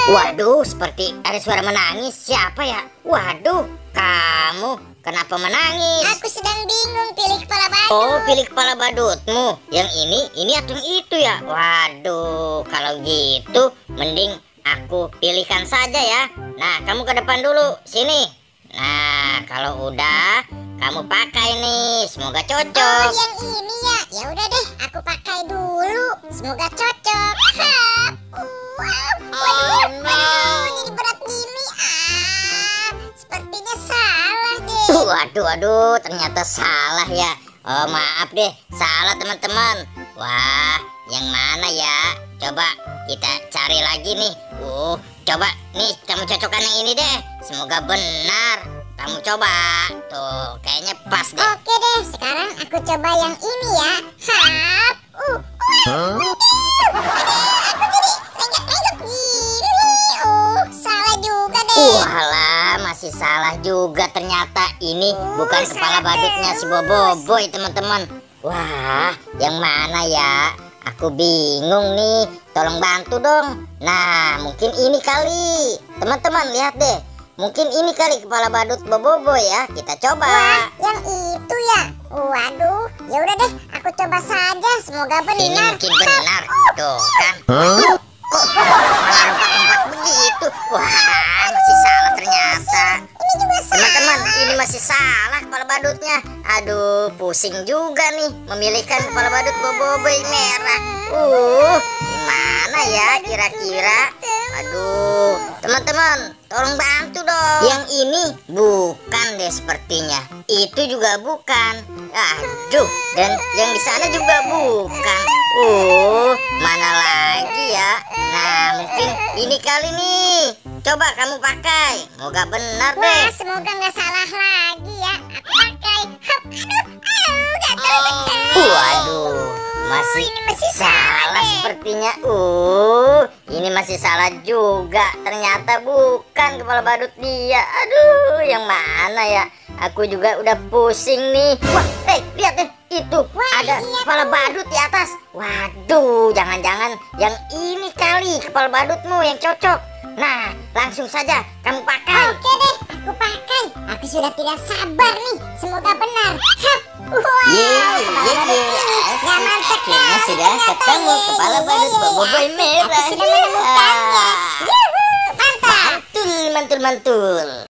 Waduh, seperti ada suara menangis. Siapa ya? Waduh, kamu kenapa menangis? Aku sedang bingung pilih kepala badut. Oh, pilih kepala badutmu. Yang ini atau yang itu ya? Waduh, kalau gitu mending aku pilihkan saja ya. Nah, kamu ke depan dulu, sini. Nah, kalau udah kamu pakai nih, semoga cocok. Oh, yang ini ya. Ya udah deh, aku pakai dulu. Semoga cocok. Waduh, jadi berat gini. Sepertinya salah deh. Waduh, ternyata salah ya. Oh, maaf deh, salah teman-teman. Wah, yang mana ya? Coba kita cari lagi nih. Coba nih kamu cocokkan yang ini deh. Semoga benar. Kamu coba. Tuh, kayaknya pas deh. Oke deh, sekarang aku coba yang ini ya. Aku jadi lenggak-lenggak gini. Salah juga deh. Walah, masih salah juga ternyata. Ini bukan kepala badutnya si Boboiboy, teman-teman. Wah, yang mana ya? Aku bingung nih. Tolong bantu dong. Nah, mungkin ini kali. Teman-teman, lihat deh. Mungkin ini kali kepala badut Boboiboy ya. Kita coba. Wah, yang itu ya. Waduh, ya udah deh, aku coba saja. Semoga benar. Ini mungkin benar. Tuh kan. Kok malah lompat-lompat begitu? Wah, masih salah ternyata. Ini juga salah. Teman-teman, ini masih salah kepala badutnya. Aduh, pusing juga nih memilihkan kepala badut Boboiboy merah. Gimana ya kira-kira? Aduh, teman-teman, tolong bantu dong. Yang ini bukan deh sepertinya. Itu juga bukan. Aduh, dan yang di sana juga bukan. Mana lagi ya? Nah, mungkin ini kali nih. Coba kamu pakai. Moga benar deh. Wah, semoga nggak salah lagi ya. Aku pakai. Gatel sekali. Waduh, masih salah sepertinya. Ini masih salah juga. Ternyata bukan kepala badut dia. Aduh, yang mana ya? Aku juga udah pusing nih. Wah, lihat deh itu. Ada kepala badut di atas. Waduh, jangan-jangan yang ini kali kepala badutmu yang cocok. Nah, langsung saja kamu pakai. Oke deh, aku pakai. Aku sudah tidak sabar nih. Semoga benar. Nyaman sekali. Akhirnya sudah ketemu kepala badut Boboiboy merah. Aku sudah menemukannya. Mantap. Mantul.